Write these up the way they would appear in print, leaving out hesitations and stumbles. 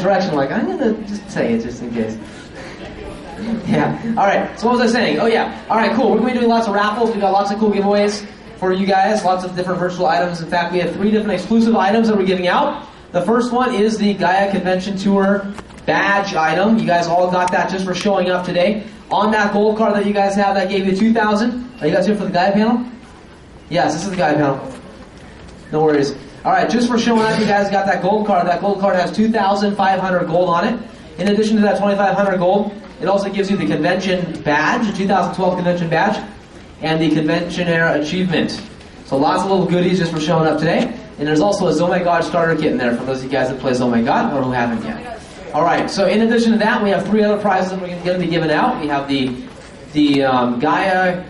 direction, like, I'm going to just say it just in case. Yeah. All right. So what was I saying? Oh, yeah. All right, cool. We're going to be doing lots of raffles. We've got lots of cool giveaways for you guys, lots of different virtual items. In fact, we have 3 different exclusive items that we're giving out. The first one is the Gaia Convention Tour badge item. You guys all got that just for showing up today. On that gold card that you guys have, that gave you 2,000. Are you guys here for the Gaia panel? Yes, this is the Gaia panel. No worries. All right, just for showing up, you guys got that gold card. That gold card has 2,500 gold on it. In addition to that 2,500 gold, it also gives you the convention badge, the 2012 convention badge, and the Conventionaire Achievement. So lots of little goodies just for showing up today. And there's also a Oh My God starter kit in there for those of you guys that play Oh My God or who haven't yet. All right, so in addition to that, we have 3 other prizes that we're going to be giving out. We have the Gaia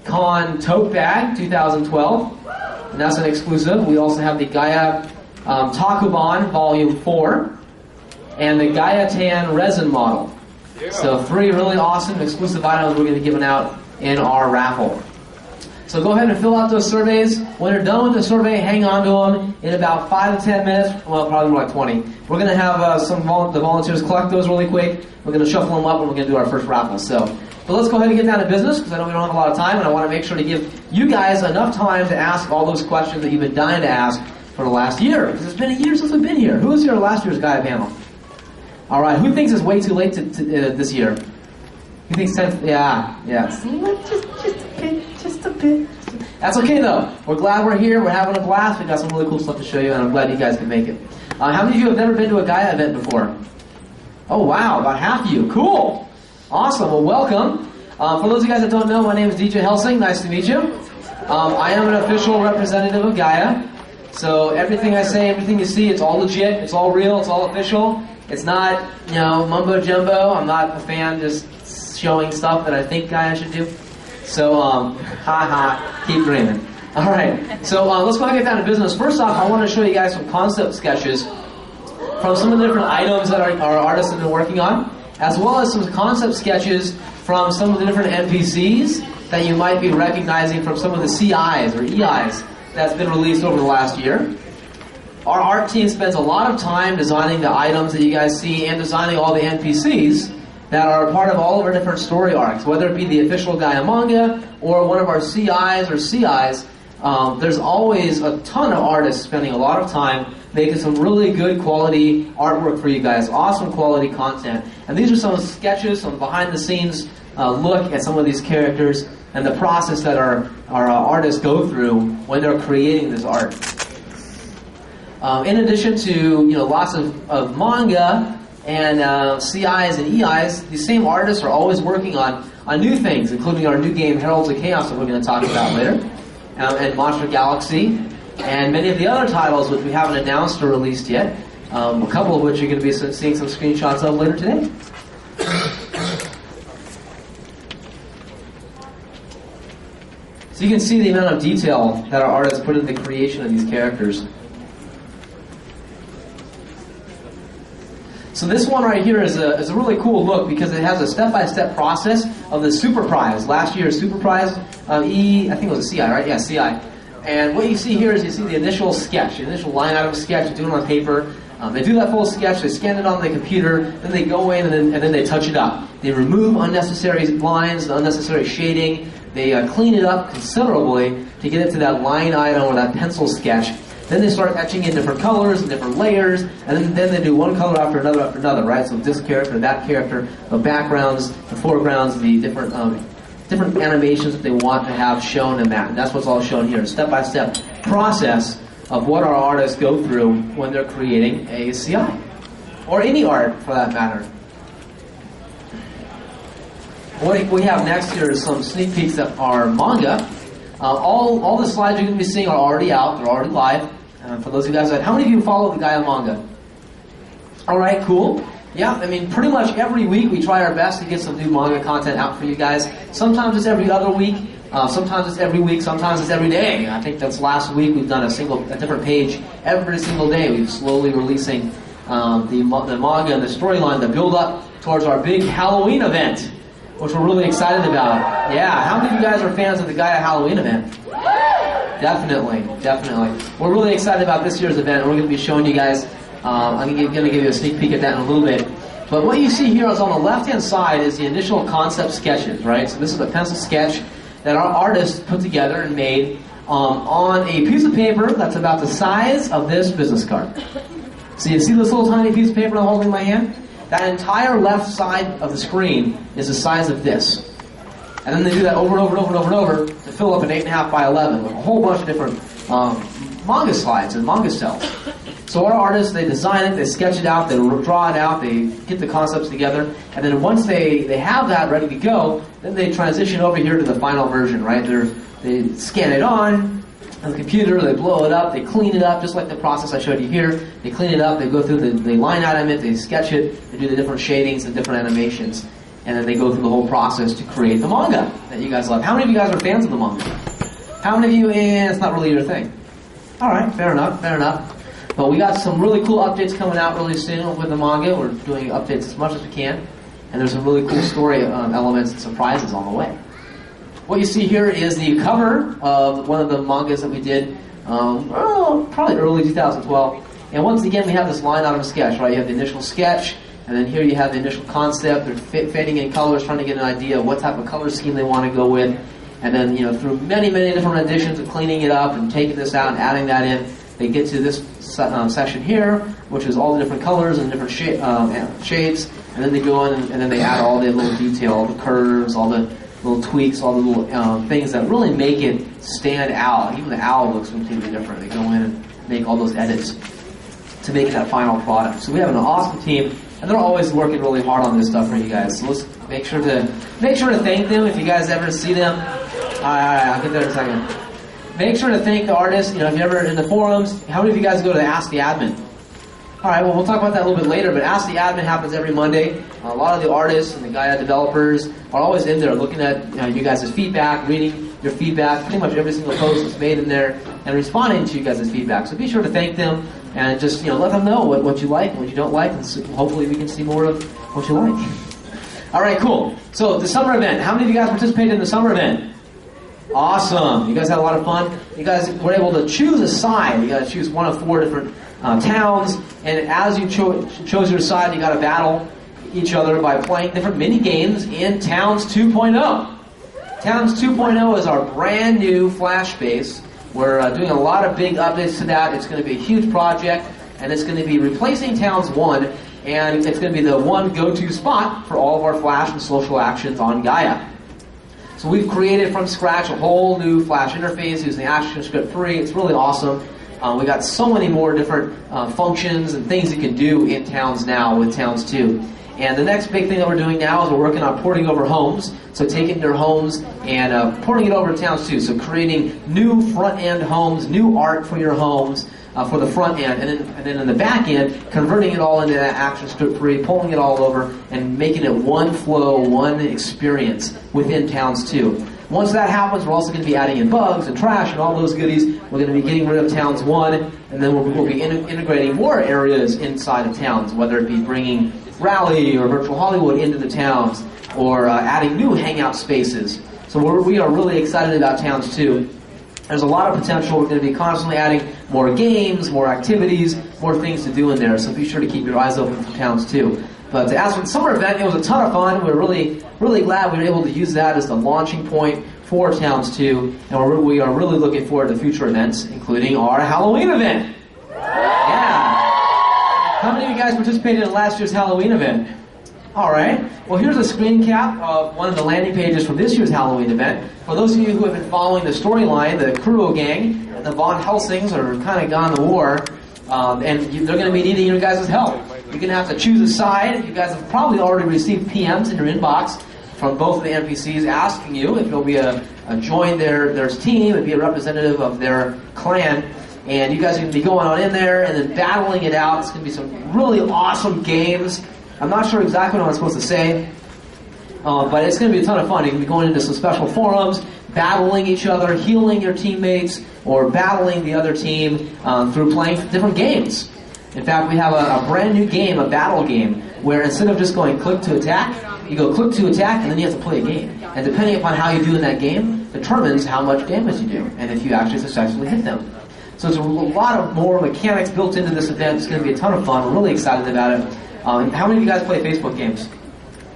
Con Tote Bag 2012, and that's an exclusive. We also have the Gaia Takuban Volume 4, and the Gaia Tan Resin Model. So 3 really awesome exclusive items we're going to be giving out in our raffle. So go ahead and fill out those surveys. When you're done with the survey, hang on to them. In about 5 to 10 minutes, well, probably more like 20, we're going to have the volunteers collect those really quick. We're going to shuffle them up, and we're going to do our first raffle. So let's go ahead and get down to business, because I know we don't have a lot of time, and I want to make sure to give you guys enough time to ask all those questions that you've been dying to ask for the last year. Because it's been a year since we've been here. Who was here at last year's Gaia panel? All right, who thinks it's way too late to this year? Who thinks 10th? Yeah. See, just a bit. That's okay though. We're glad we're here. We're having a blast. We've got some really cool stuff to show you, and I'm glad you guys can make it. How many of you have never been to a Gaia event before? Oh wow, about half of you. Cool. Awesome. Well, welcome. For those of you guys that don't know, my name is DJ Helsing. Nice to meet you. I am an official representative of Gaia. So everything I say, everything you see, it's all legit. It's all real. It's all official. It's not, mumbo jumbo. I'm not a fan just showing stuff that I think Gaia should do. So, keep dreaming. All right, so let's go ahead and get down to business. First off, I want to show you guys some concept sketches from some of the different items that our artists have been working on, as well as some concept sketches from some of the different NPCs that you might be recognizing from some of the CIs or EIs that's been released over the last year. Our art team spends a lot of time designing the items that you guys see and designing all the NPCs that are a part of all of our different story arcs, whether it be the official Gaia manga or one of our CIs or CIs. There's always a ton of artists spending a lot of time making some really good quality artwork for you guys, awesome quality content. And these are some sketches, some behind the scenes look at some of these characters and the process that our artists go through when they're creating this art. In addition to lots of manga and CIs and EIs, these same artists are always working on new things, including our new game Heralds of Chaos that we're going to talk about later, and Monster Galaxy, and many of the other titles which we haven't announced or released yet, a couple of which you're going to be seeing some screenshots of later today. So you can see the amount of detail that our artists put into the creation of these characters. So this one right here is a really cool look because it has a step-by-step process of the Super Prize. Last year's Super Prize, I think it was a CI, right? Yeah, CI. And what you see here is you see the initial sketch, the initial line item sketch, you do it on paper. They do that full sketch, they scan it on the computer, then they go in and then they touch it up. They remove unnecessary lines, unnecessary shading. They clean it up considerably to get it to that line item or that pencil sketch. Then they start etching in different colors and different layers, and then they do one color after another, right? So this character, that character, the backgrounds, the foregrounds, the different animations that they want to have shown in that. And that's what's all shown here, a step-by-step process of what our artists go through when they're creating a CI. Or any art, for that matter. What we have next here is some sneak peeks of our manga. All the slides you're going to be seeing are already out. They're already live. For those of you guys how many of you follow the Gaia manga? All right, cool. Yeah, I mean, pretty much every week we try our best to get some new manga content out for you guys. Sometimes it's every other week. Sometimes it's every week. Sometimes it's every day. I think that's last week we've done a different page every single day. We're slowly releasing the manga and the storyline that build up towards our big Halloween event, which we're really excited about. Yeah, how many of you guys are fans of the Gaia Halloween event? Definitely. We're really excited about this year's event, and we're going to be showing you guys I'm going to give you a sneak peek at that in a little bit. But what you see here is on the left-hand side is the initial concept sketches, right? So this is a pencil sketch that our artists put together and made on a piece of paper that's about the size of this business card. So you see this little tiny piece of paper I'm holding in my hand? That entire left side of the screen is the size of this. And then they do that over and over and over and over and over to fill up an 8.5 by 11 with a whole bunch of different manga slides and manga cells. So our artists, they design it, they sketch it out, they draw it out, they get the concepts together, and then once they have that ready to go, then they transition over here to the final version, right? They scan it on the computer, they blow it up, they clean it up, just like the process I showed you here. They clean it up, they go through, they line item it, they sketch it, they do the different shadings and different animations, and then they go through the whole process to create the manga that you guys love. How many of you guys are fans of the manga? How many of you, it's not really your thing? Alright, fair enough, fair enough. But we got some really cool updates coming out really soon with the manga. We're doing updates as much as we can. And there's some really cool story elements and surprises on the way. What you see here is the cover of one of the mangas that we did probably early 2012. And once again, we have this line item sketch, right? You have the initial sketch, and then here you have the initial concept. They're fading in colors, trying to get an idea of what type of color scheme they want to go with. And then, through many, many different additions of cleaning it up and taking this out and adding that in, they get to this section here, which is all the different colors and different shades, and then they go in and then they add all the little detail, all the curves, all the little tweaks, all the little things that really make it stand out. Even the owl looks completely different. They go in and make all those edits to make that final product. So we have an awesome team, and they're always working really hard on this stuff for you guys. So let's make sure to thank them if you guys ever see them. All right, I'll get there in a second. Make sure to thank the artists. If you're ever in the forums, how many of you guys go to Ask the Admin? All right, well, we'll talk about that a little bit later, but Ask the Admin happens every Monday. A lot of the artists and the Gaia developers are always in there looking at you guys' feedback, reading your feedback, pretty much every single post that's made in there, and responding to you guys' feedback. So be sure to thank them and just let them know what you like and what you don't like, and so hopefully we can see more of what you like. All right, cool. So the summer event. How many of you guys participated in the summer event? Awesome. You guys had a lot of fun. You guys were able to choose a side. You got to choose one of 4 different towns, and as you chose your side, you got to battle each other by playing different mini games in Towns 2.0. Towns 2.0 is our brand new Flash base. We're doing a lot of big updates to that. It's going to be a huge project, and it's going to be replacing Towns 1, and it's going to be the one go-to spot for all of our Flash and social actions on Gaia. So we've created from scratch a whole new Flash interface using ActionScript 3. It's really awesome. We got so many more different functions and things you can do in Towns now with Towns 2. And the next big thing that we're doing now is we're working on porting over homes. So taking their homes and porting it over to Towns 2. So creating new front-end homes, new art for your homes for the front end. And then in the back end, converting it all into that ActionScript 3, pulling it all over, and making it one flow, one experience within Towns 2. Once that happens, we're also going to be adding in bugs and trash and all those goodies. We're going to be getting rid of Towns 1, and then we'll be integrating more areas inside of Towns, whether it be bringing Rally or Virtual Hollywood into the Towns, or adding new hangout spaces. So we are really excited about Towns 2. There's a lot of potential. We're going to be constantly adding more games, more activities, more things to do in there. So be sure to keep your eyes open for Towns 2. But as for the summer event, it was a ton of fun. We're really, really glad we were able to use that as the launching point for Towns 2. And we are really looking forward to future events, including our Halloween event. Yeah. How many of you guys participated in last year's Halloween event? All right. Well, here's a screen cap of one of the landing pages from this year's Halloween event. For those of you who have been following the storyline, the Kuro gang and the Von Helsings are kind of gone to war, and they're going to be needing your guys' help. You're going to have to choose a side. You guys have probably already received PMs in your inbox from both of the NPCs asking you if you'll be join their team and be a representative of their clan. And you guys are going to be going on in there and then battling it out. It's going to be some really awesome games. I'm not sure exactly what I'm supposed to say, but it's going to be a ton of fun. You're going to be going into some special forums, battling each other, healing your teammates, or battling the other team through playing different games. In fact, we have a brand new game, a battle game, where instead of just going click to attack, you go click to attack, and then you have to play a game. And depending upon how you do in that game, determines how much damage you do, and if you actually successfully hit them. So there's a lot of more mechanics built into this event. It's going to be a ton of fun. We're really excited about it. How many of you guys play Facebook games?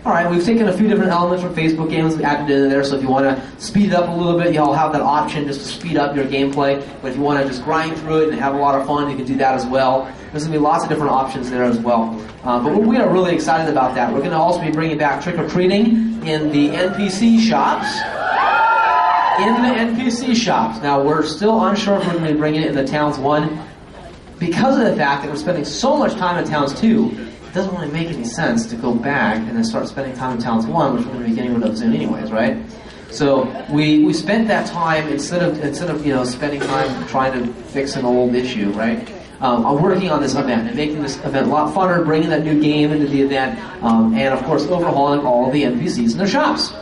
All right, we've taken a few different elements from Facebook games and added into there, so if you want to speed it up a little bit, you'll have that option just to speed up your gameplay. But if you want to just grind through it and have a lot of fun, you can do that as well. There's going to be lots of different options there as well. But we are really excited about that. We're going to also be bringing back trick-or-treating in the NPC shops. Now, we're still unsure if we're going to be bringing it in the Towns 1 because of the fact that we're spending so much time in Towns 2. It doesn't really make any sense to go back and then start spending time in Towns 1, which we're going to be getting rid of soon anyways, right? So we spent that time instead of spending time trying to fix an old issue, right? I'm working on this event and making this event a lot funner, bringing that new game into the event, and of course overhauling all the NPCs in their shops.